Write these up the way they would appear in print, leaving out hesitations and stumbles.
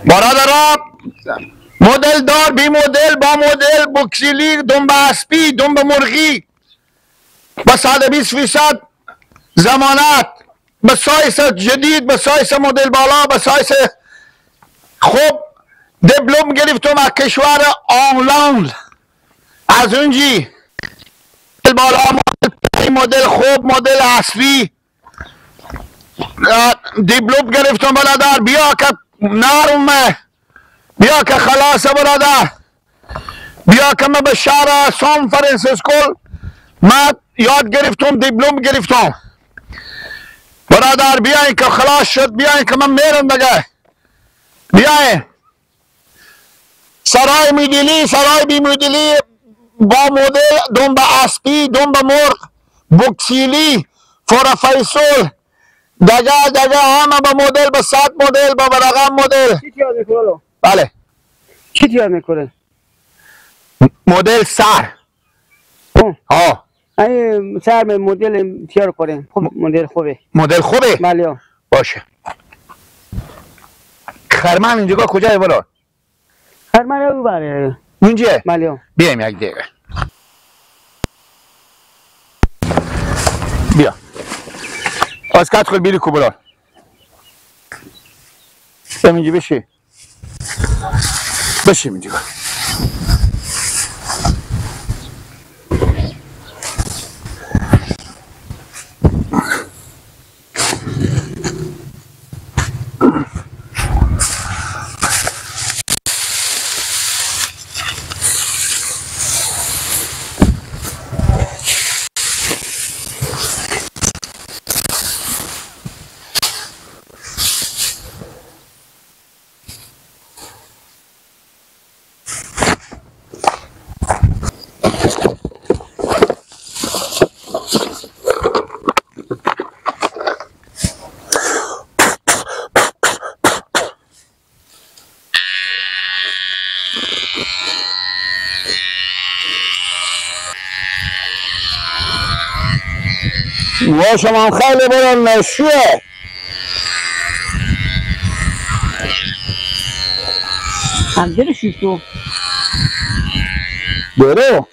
برادران مدل دار بی مدل با مدل بکسیلی دنبه اسبی دنبه مرغی با 120% ضمانت به سایس جدید به سایس مدل بالا به سایس خوب دیپلم گرفتم از کشور آنلاند از اونجی بالا مدل خوب مدل اسبی دیپلم گرفتم برادر بیا که نرمه بیا که خلاصه برادر بیا که من به شهر سان فرانسیسکو من یاد گرفتم دیپلم گرفتم برادر بیاین که خلاص شد بیاین که من میرم دیگه بیاین سرای میدلی سرای بی مدلی با مدل دنبه اسبی دنبه مرغ بکسیلی فورفیسول دگه همه با مدل به 100 مدل با رقم مدل چی یاد میکنه؟ بله چی یاد میکنه؟ مدل سر ها این سر مدل تیار کنه خوب مدل خوبه مدل خوبه بله باشه خرمن اینجا کجای برا خرمن او بره اونجا بله بیایم یک دقیقه بیا از کت خل بیری کبرا بیا اینجا بشی بشی اینجا شما خیلی برون نشوه همجوری شیفتو برو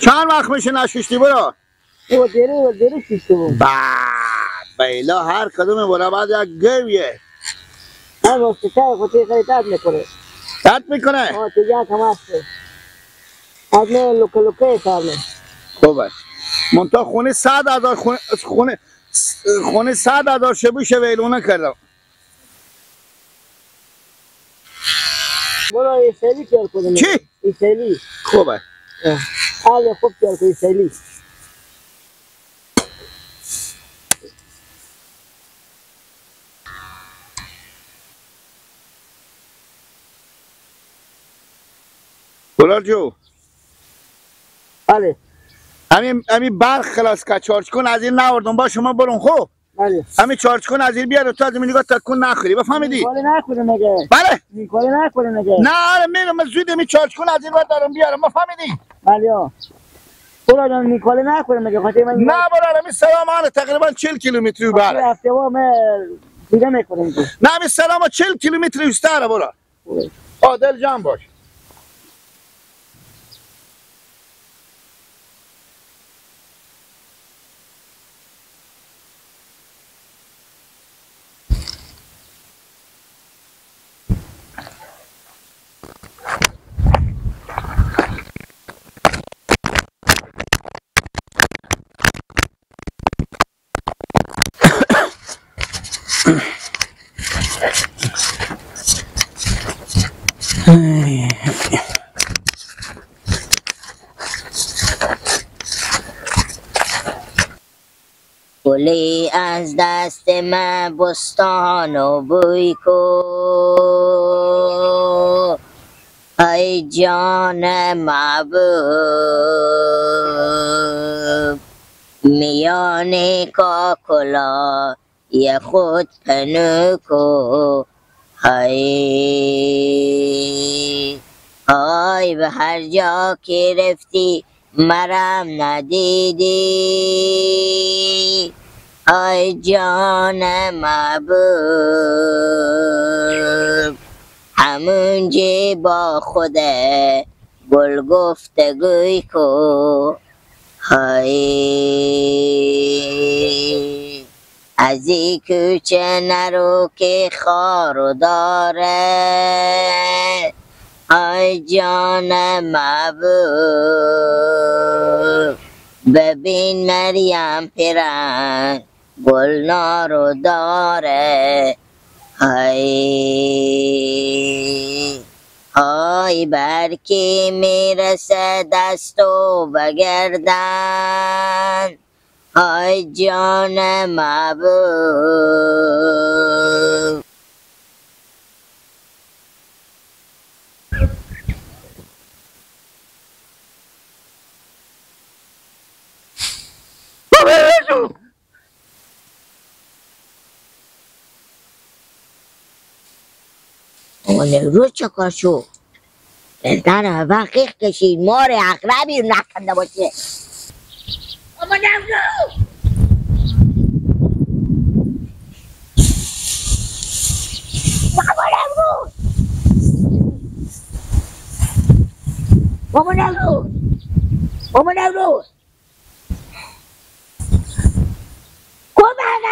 چند وقت میشه نشوشتی برو او دیره شیفتو بیلا هر کدوم برو بعد یک گویه هر وقتی تای خودی خیلی تاد میکنه تد میکنه تو جا کم هسته آدمه لکه کارنه خوبه منطقه خونه 100,000 خونه 100,000 شبوش ویلونه کردم برو ایسیلی کار کنه چی؟ ایسیلی خوبه حالا خوب کار کنه ایسیلی برار جو بله همین برق خلاص که چارج کن از این نوردم با شما برون خوب بله همین چارج کن از این بیار تو از این نگاه تکون نخوری بفهمیدی؟ نیکاله نکنه مگه بله نیکاله نکنه مگه نه میرم زود همین چارج کن از این ور دارم بیارم بفهمیدی؟ بله برو جان نیکاله نکنه مگه خاطر من نه برار همین سلامانه تقریبا 40 کیلومتری بره هفته با من دیگه میکنم نه همین سلام 40 کیلومتری بیشتره برار عادل جان باش گلی از دست من بستان و بوی کو ای جان محبوب میان کاکلا یه خود پنو کو ای های به هر جا که رفتی مرم ندیدی ای جان محبوب همون جی با خود گل گفتگوی کو های از این کوچه نرو که خارو داره ای جان محبوب ببین مریم پیرن گلنارو داره های برکی میرسه دست و بگردن ای جان محبوب اون روز چه کار شو؟ دلتن اول قیق کشید مار عقربی رو نکنده باشه اما نمرو بابا نمرو کمکم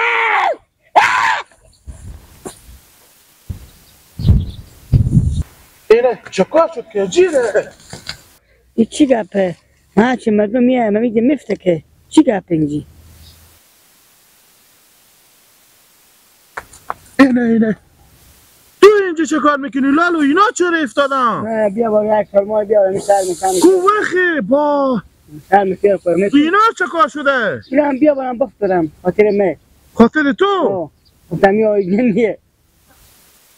اینه چکار شد که جیره این چی گپه؟ ها چه مردم میه من میگه میفته که چی گپه اینجی؟ اینه تو اینجا چه کار میکنی لالو اینا چرا افتادن؟ بیا با یک فرمای بیا میسر میکنم کوخه با سر میکنم فرمای اینا چه کار شده؟ اینا هم بیا برم بفترم خاطر من خاطر تو؟ گفتم یا ایگنیه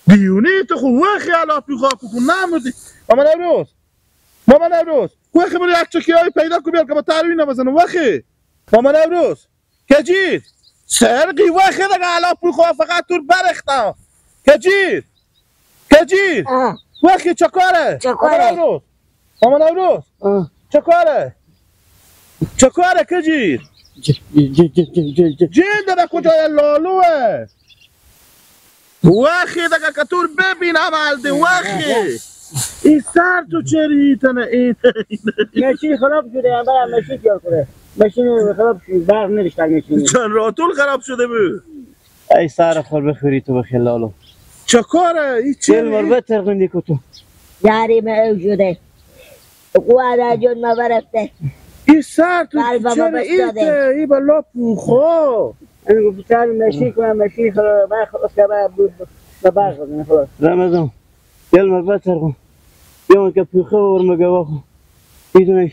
دیونه تو خوخه علا پیخوا کن نمودی ماما نوروز کوخه برو یک چکی های پیدا کو بیار که با تروی نبزنم وخه ماما نوروز کجید سرقی وخه دگه علا پیخوا فقط تور برختم کجید وخه چکاره ماما نوروز چکاره کجید جین داده کجای لالوه وخی دگه کتور ببین عمل ده وخی این سر تو چری تنه این ماشین خراب شده هم برم ماشین کار کنه ماشین خراب شده برق نریشتر ماشین چند راتول خراب شده بود ای سر خور بخوری تو بخیر لالو چه کاره این چی؟ دل مربت ترغندی کتو یاری ما شده قواره جون ما برفته این سر تو چری ایته ای بلا پوخو انا گفت تعال ماشین کنم ماشین خراب برق کنه خلاص رمضان دل مربت ترغند يوم كبيخو ورمجواخو يدوني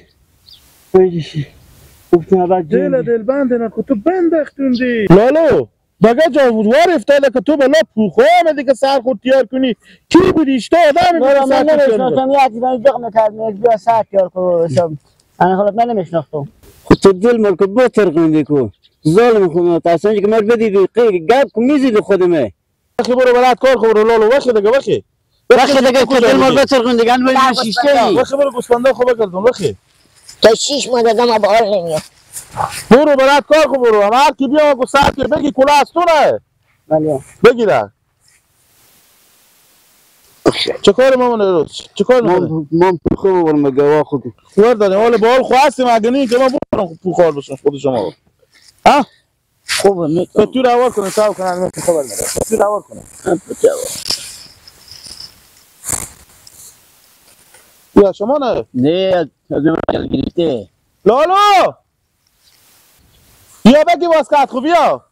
ويجي وبتنا بعد دل بندنا كتب بندختون دی لالو بگه جاودوار افتاده که تو بلا پوخو آمدی که سر خود تیار کنی کی بودی اشتا آدمی بود که سر خود تیار کنی من نمیشناختم جغ میکرد بیا سر تیار کنم انا خلاص من نمیشناختم خود تو دل مرکب با ترغندی کو ظالم خودم تاسنج که مر بدی گاب کو میزید خودمه اخی برو برات کار خور لالو وخی دگه وخی وقتی دیگه دل مربت ترغندگان ولی شیشته وخی برو گوسفنده خوبه کردم وخی تا 6 ماه دادم با حال نمیاد برو برات کار خو برو اما هر کی بیا گو ساعت بگی کلا از تو نه بله بگیره چه کار مامان روز چه کار میکنه من پوخو ورمگوا خود خور داره حال بال خواستیم مگنی که ما برم پوخار بشم خود شما ها خوبه تو راور کنه صاحب کنه من خبر میده تو راور کنه یا شما نه از من گرفته لالو بیا بگی واسکات خوب بیا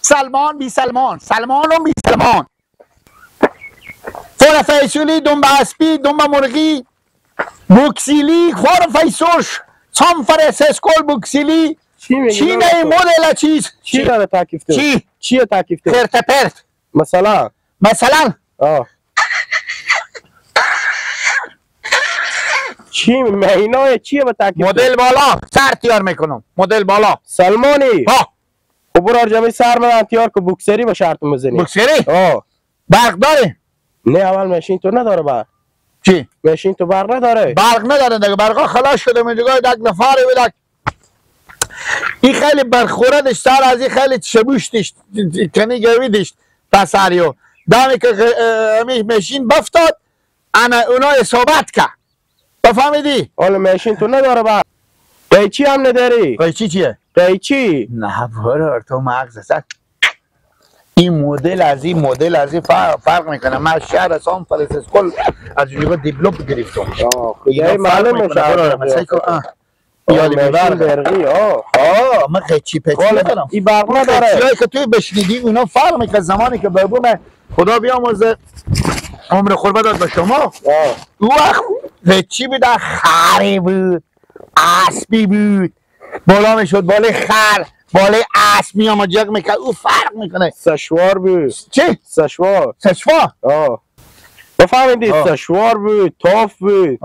سلمان بی سلمان سلمان و بی سلمان فور فیصولی دنبه اسبی دنبه مرغی بوکسیلی فور فیسوش سان فرانسیسکو بوکسیلی چی میگی؟ چی نه مدل چیز چی داره تکلیف تو؟ چی چیه تکلیف تو؟ پرت پرت مثلا مثلا چی مهینای چیه به تکلیف تو؟ مدل بالا سر تیار میکنم مدل بالا سلمانی ها خب برو ارجمی سر من تیار که بوکسری به شرط میزنی. بوکسری برق داره نه اول ماشین تو نداره برق. چی ماشین تو برق نداره. برق نداره دیگه برقا خلاص شده من دیگه یک نفر بدک این خیلی برخوردش سر از این خیلی شبوشتش کنی گویدش پسریو دمی که ماشین بفتاد انا اونا اصابت که بفهمیدی؟ حالا ماشین تو نداره برق. قیچی هم نداری؟ قیچی چیه؟ قیچی؟ نه برار تو مغز است این مدل از این فرق میکنه من شهر سان فرانسیسکو از اونجا دیپلم گرفتم خدای معلوم میشه مثلا که یادی ماشین برقی من قیچی پچی ندارم این برق نداره. قیچیایی که توی بشنیدی اونا فرق میکنه زمانی که ببومه خدا بیامرزه عمر خور بداد به شما او وقت قیچی بود خری بود اسبی بود بالا میشد بالای خر بالای اسب میام جگ میکنه او فرق میکنه سشوار بود. چی؟ سشوار بفهمیدی سشوار بود توف بود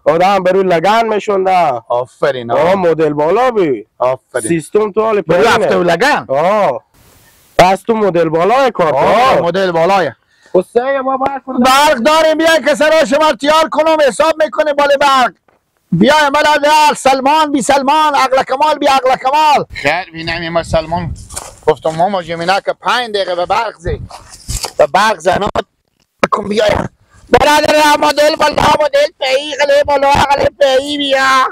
آدم بروی لگن میشونده آفرین مدل بالا بود آفرین سیستم تو حال برو هفته و لگن پس تو مدل بالای کار مدل بالای خسته ما برق داریم بیا که سرا شما تیار کنم حساب میکنه بالا برق بیا ملا سلمان بی سلمان عقل کمال بی عقل کمال خیر بینم ما سلمان گفتم ماما جمینا که 5 دقیقه به برق زی به برق زنات بکن بیا برادر مدل بالا مدل پی غلی بالا غلی پی بیا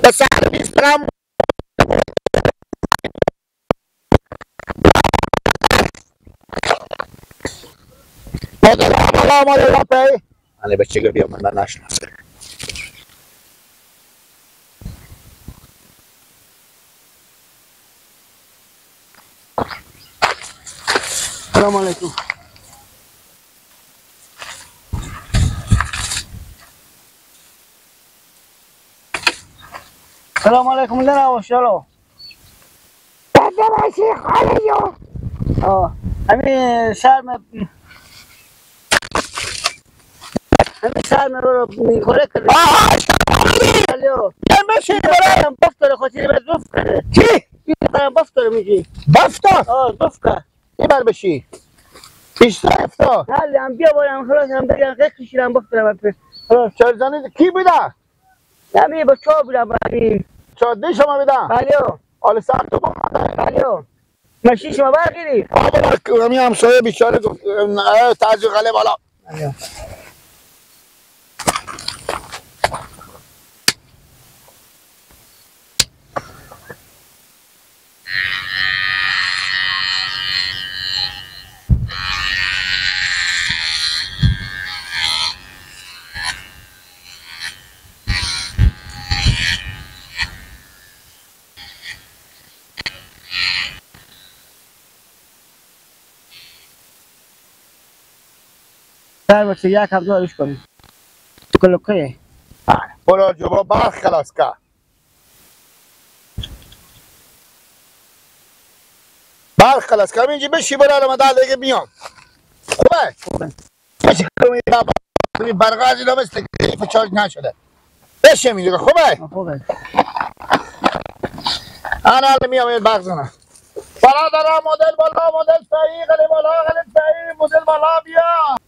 بسر بیسترم مدل بالا مدل پی علی بچه بیا من نشناسه سلام علیکم. سلام علیکم لنا شلو. باشی خاله جو همین شهر رو میخوره کرده. الو بشین برای بفتر خاطری به زفت کرده. چی؟ این بفتر میگی بفتا زفت کرد. یه بر بشی پیش رفتا حالی هم بیا باید خلاص هم بگم غیر کشیدم بفتر خلاص چهار زنی کی بوده؟ نمی با چا بودم بایی چهار دی شما بوده؟ بلیو حال سر تو با مده بلیو ماشین شما برگیری همی همسایه بیچاره گفت ترجیح غله بالا سر باشه یک هفته داریش کنیم کلوکه برو جبا برق خلاص که برق خلاص که اینجا بشی برای رمضان دیگه بیام خوبه؟ بشی کنی برق از اینا مثل که چارج نشده بشی میگه خوبه؟ خوبه انا الان میام یه برق زنم برادرم مدل بالا مدل فعی غلی بالا غلی فعی مدل بالا بیا